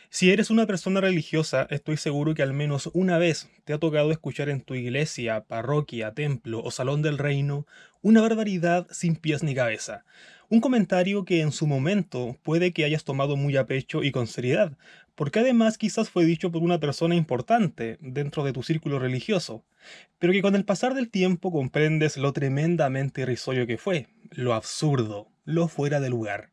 Si eres una persona religiosa, estoy seguro que al menos una vez te ha tocado escuchar en tu iglesia, parroquia, templo o salón del reino una barbaridad sin pies ni cabeza. Un comentario que en su momento puede que hayas tomado muy a pecho y con seriedad, porque además quizás fue dicho por una persona importante dentro de tu círculo religioso, pero que con el pasar del tiempo comprendes lo tremendamente irrisorio que fue, lo absurdo, lo fuera de lugar.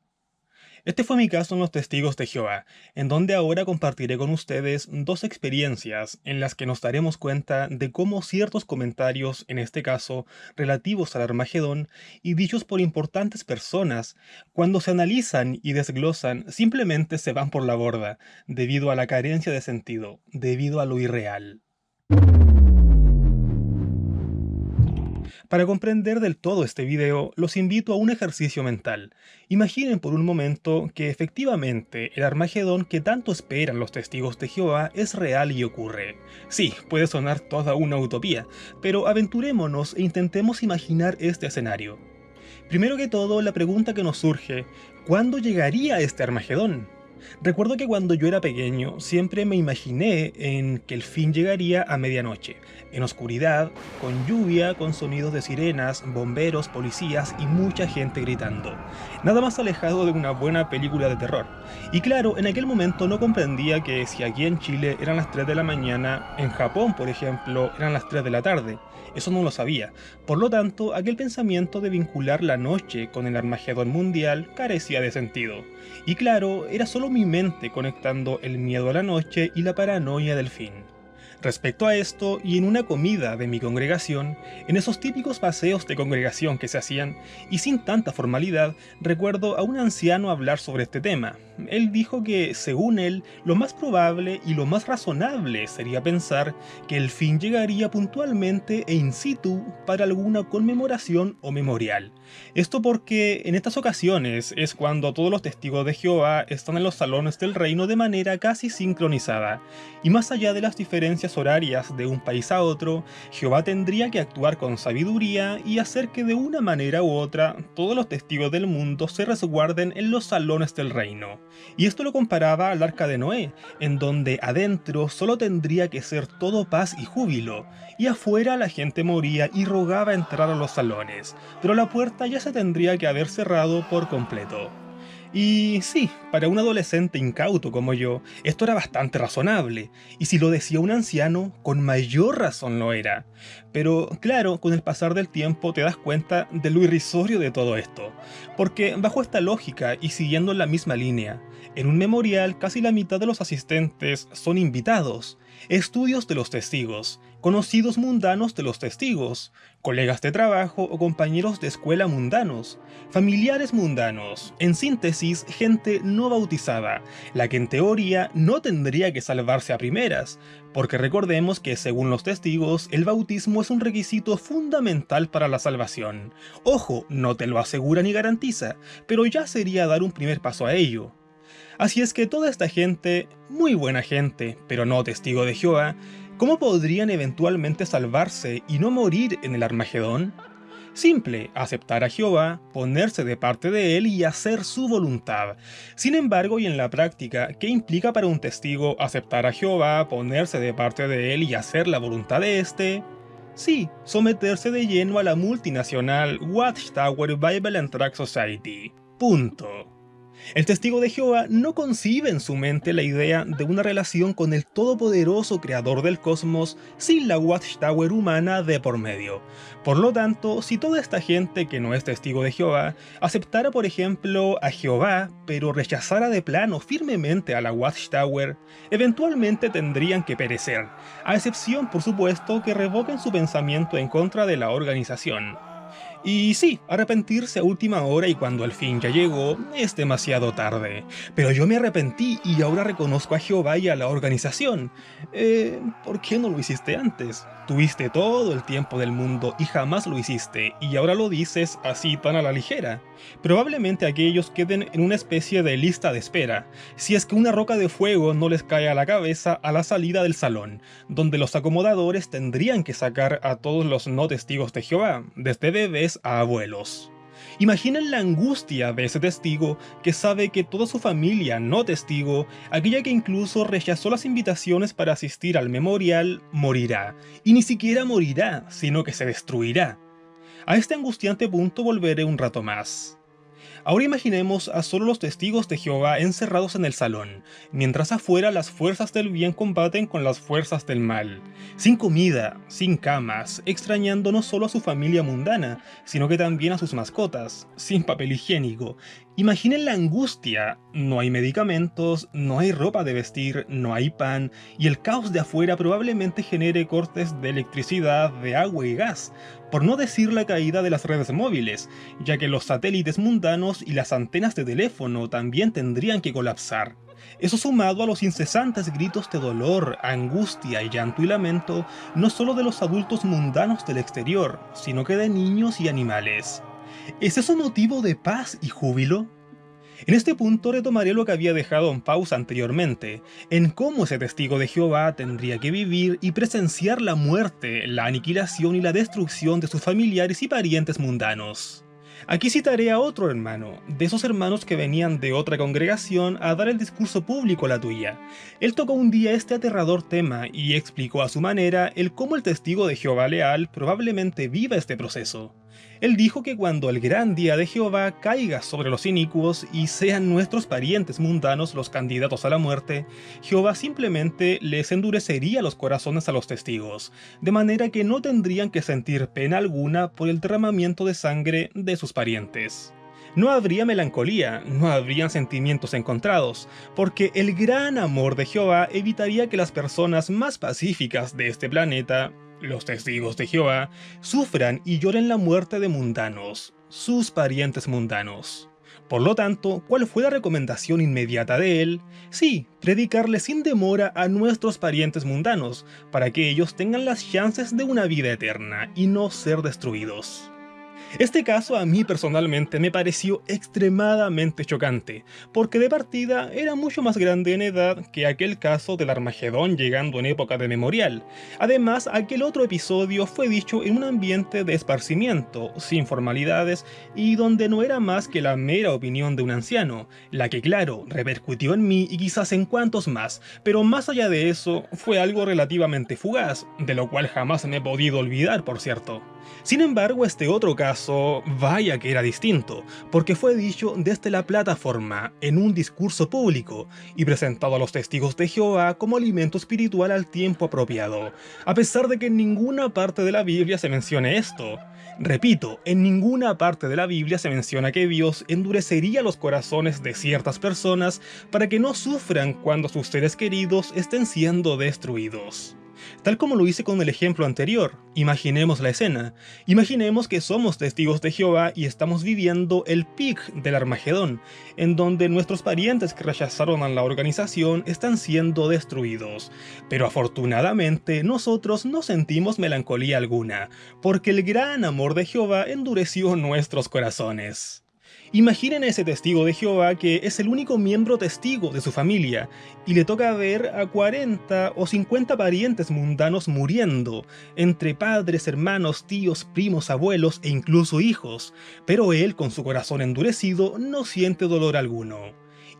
Este fue mi caso en los Testigos de Jehová, en donde ahora compartiré con ustedes dos experiencias en las que nos daremos cuenta de cómo ciertos comentarios, en este caso relativos al Armagedón, y dichos por importantes personas, cuando se analizan y desglosan, simplemente se van por la borda, debido a la carencia de sentido, debido a lo irreal. Para comprender del todo este video, los invito a un ejercicio mental. Imaginen por un momento que efectivamente el Armagedón que tanto esperan los testigos de Jehová es real y ocurre. Sí, puede sonar toda una utopía, pero aventurémonos e intentemos imaginar este escenario. Primero que todo, la pregunta que nos surge, ¿cuándo llegaría este Armagedón? Recuerdo que cuando yo era pequeño siempre me imaginé en que el fin llegaría a medianoche, en oscuridad, con lluvia, con sonidos de sirenas, bomberos, policías y mucha gente gritando. Nada más alejado de una buena película de terror. Y claro, en aquel momento no comprendía que si aquí en Chile eran las 3 de la mañana, en Japón, por ejemplo, eran las 3 de la tarde. Eso no lo sabía. Por lo tanto, aquel pensamiento de vincular la noche con el Armagedón mundial carecía de sentido. Y claro, era solo mi mente conectando el miedo a la noche y la paranoia del fin. Respecto a esto, y en una comida de mi congregación, en esos típicos paseos de congregación que se hacían, y sin tanta formalidad, recuerdo a un anciano hablar sobre este tema. Él dijo que, según él, lo más probable y lo más razonable sería pensar que el fin llegaría puntualmente e in situ para alguna conmemoración o memorial. Esto porque en estas ocasiones es cuando todos los testigos de Jehová están en los salones del reino de manera casi sincronizada, y más allá de las diferencias horarias de un país a otro, Jehová tendría que actuar con sabiduría y hacer que de una manera u otra todos los testigos del mundo se resguarden en los salones del reino. Y esto lo comparaba al arca de Noé, en donde adentro solo tendría que ser todo paz y júbilo, y afuera la gente moría y rogaba entrar a los salones, pero la puerta ya se tendría que haber cerrado por completo. Y sí, para un adolescente incauto como yo, esto era bastante razonable, y si lo decía un anciano, con mayor razón lo era. Pero claro, con el pasar del tiempo te das cuenta de lo irrisorio de todo esto, porque bajo esta lógica y siguiendo la misma línea, en un memorial casi la mitad de los asistentes son invitados, estudios de los testigos, conocidos mundanos de los testigos, colegas de trabajo o compañeros de escuela mundanos, familiares mundanos, en síntesis, gente no bautizada, la que en teoría no tendría que salvarse a primeras, porque recordemos que según los testigos, el bautismo es un requisito fundamental para la salvación. Ojo, no te lo asegura ni garantiza, pero ya sería dar un primer paso a ello. Así es que toda esta gente, muy buena gente, pero no testigo de Jehová, ¿cómo podrían eventualmente salvarse y no morir en el Armagedón? Simple, aceptar a Jehová, ponerse de parte de él y hacer su voluntad. Sin embargo, y en la práctica, ¿qué implica para un testigo aceptar a Jehová, ponerse de parte de él y hacer la voluntad de éste? Sí, someterse de lleno a la multinacional Watchtower Bible and Tract Society. Punto. El testigo de Jehová no concibe en su mente la idea de una relación con el todopoderoso creador del cosmos sin la Watchtower humana de por medio. Por lo tanto, si toda esta gente que no es testigo de Jehová aceptara por ejemplo a Jehová, pero rechazara de plano firmemente a la Watchtower, eventualmente tendrían que perecer, a excepción por supuesto que revoquen su pensamiento en contra de la organización. Y sí, arrepentirse a última hora y cuando al fin ya llegó, es demasiado tarde. Pero yo me arrepentí y ahora reconozco a Jehová y a la organización. ¿Por qué no lo hiciste antes? Tuviste todo el tiempo del mundo y jamás lo hiciste, y ahora lo dices así tan a la ligera. Probablemente aquellos queden en una especie de lista de espera, si es que una roca de fuego no les cae a la cabeza a la salida del salón, donde los acomodadores tendrían que sacar a todos los no testigos de Jehová, desde bebés a abuelos. Imaginen la angustia de ese testigo que sabe que toda su familia no testigo, aquella que incluso rechazó las invitaciones para asistir al memorial, morirá. Y ni siquiera morirá, sino que se destruirá. A este angustiante punto volveré un rato más. Ahora imaginemos a solo los testigos de Jehová encerrados en el salón, mientras afuera las fuerzas del bien combaten con las fuerzas del mal, sin comida, sin camas, extrañando no solo a su familia mundana, sino que también a sus mascotas, sin papel higiénico. Imaginen la angustia, no hay medicamentos, no hay ropa de vestir, no hay pan, y el caos de afuera probablemente genere cortes de electricidad, de agua y gas, por no decir la caída de las redes móviles, ya que los satélites mundanos y las antenas de teléfono también tendrían que colapsar. Eso sumado a los incesantes gritos de dolor, angustia, llanto y lamento, no solo de los adultos mundanos del exterior, sino que de niños y animales. ¿Es eso motivo de paz y júbilo? En este punto retomaré lo que había dejado en pausa anteriormente, en cómo ese testigo de Jehová tendría que vivir y presenciar la muerte, la aniquilación y la destrucción de sus familiares y parientes mundanos. Aquí citaré a otro hermano, de esos hermanos que venían de otra congregación a dar el discurso público a la tuya. Él tocó un día este aterrador tema y explicó a su manera el cómo el testigo de Jehová leal probablemente viva este proceso. Él dijo que cuando el gran día de Jehová caiga sobre los inicuos y sean nuestros parientes mundanos los candidatos a la muerte, Jehová simplemente les endurecería los corazones a los testigos, de manera que no tendrían que sentir pena alguna por el derramamiento de sangre de sus parientes. No habría melancolía, no habrían sentimientos encontrados, porque el gran amor de Jehová evitaría que las personas más pacíficas de este planeta, los testigos de Jehová, sufran y lloren la muerte de mundanos, sus parientes mundanos. Por lo tanto, ¿cuál fue la recomendación inmediata de él? Sí, predicarle sin demora a nuestros parientes mundanos, para que ellos tengan las chances de una vida eterna y no ser destruidos. Este caso a mí personalmente me pareció extremadamente chocante, porque de partida era mucho más grande en edad que aquel caso del Armagedón llegando en época de memorial. Además, aquel otro episodio fue dicho en un ambiente de esparcimiento, sin formalidades, y donde no era más que la mera opinión de un anciano, la que claro, repercutió en mí y quizás en cuantos más, pero más allá de eso, fue algo relativamente fugaz, de lo cual jamás me he podido olvidar, por cierto. Sin embargo, este otro caso, vaya que era distinto, porque fue dicho desde la plataforma, en un discurso público, y presentado a los testigos de Jehová como alimento espiritual al tiempo apropiado, a pesar de que en ninguna parte de la Biblia se mencione esto. Repito, en ninguna parte de la Biblia se menciona que Dios endurecería los corazones de ciertas personas para que no sufran cuando sus seres queridos estén siendo destruidos. Tal como lo hice con el ejemplo anterior, imaginemos la escena. Imaginemos que somos testigos de Jehová y estamos viviendo el pic del Armagedón, en donde nuestros parientes que rechazaron a la organización están siendo destruidos. Pero afortunadamente nosotros no sentimos melancolía alguna, porque el gran amor de Jehová endureció nuestros corazones. Imaginen ese testigo de Jehová que es el único miembro testigo de su familia y le toca ver a 40 o 50 parientes mundanos muriendo, entre padres, hermanos, tíos, primos, abuelos e incluso hijos, pero él con su corazón endurecido no siente dolor alguno.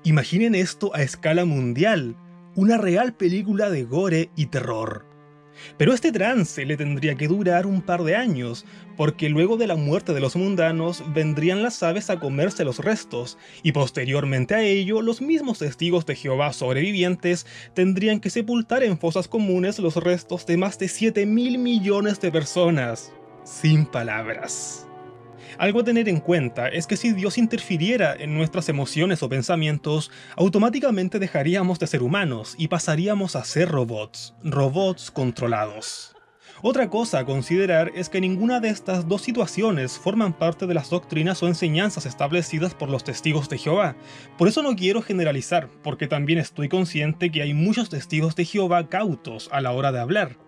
Imaginen esto a escala mundial, una real película de gore y terror. Pero este trance le tendría que durar un par de años, porque luego de la muerte de los mundanos vendrían las aves a comerse los restos, y posteriormente a ello los mismos testigos de Jehová sobrevivientes tendrían que sepultar en fosas comunes los restos de más de 7.000 millones de personas. Sin palabras. Algo a tener en cuenta es que si Dios interfiriera en nuestras emociones o pensamientos, automáticamente dejaríamos de ser humanos y pasaríamos a ser robots controlados. Otra cosa a considerar es que ninguna de estas dos situaciones forman parte de las doctrinas o enseñanzas establecidas por los testigos de Jehová. Por eso no quiero generalizar, porque también estoy consciente que hay muchos testigos de Jehová cautos a la hora de hablar.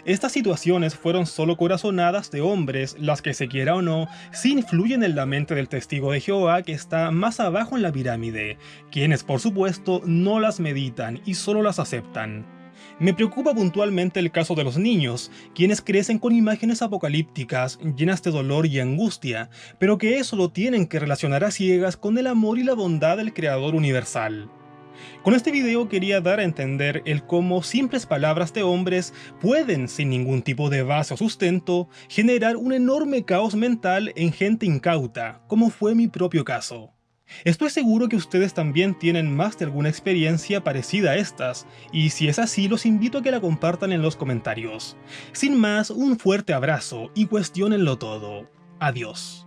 Estas situaciones fueron solo corazonadas de hombres, las que se quiera o no, sí influyen en la mente del testigo de Jehová que está más abajo en la pirámide, quienes por supuesto no las meditan y solo las aceptan. Me preocupa puntualmente el caso de los niños, quienes crecen con imágenes apocalípticas llenas de dolor y angustia, pero que eso lo tienen que relacionar a ciegas con el amor y la bondad del Creador universal. Con este video quería dar a entender el cómo simples palabras de hombres pueden, sin ningún tipo de base o sustento, generar un enorme caos mental en gente incauta, como fue mi propio caso. Estoy seguro que ustedes también tienen más de alguna experiencia parecida a estas, y si es así los invito a que la compartan en los comentarios. Sin más, un fuerte abrazo y cuestiónenlo todo. Adiós.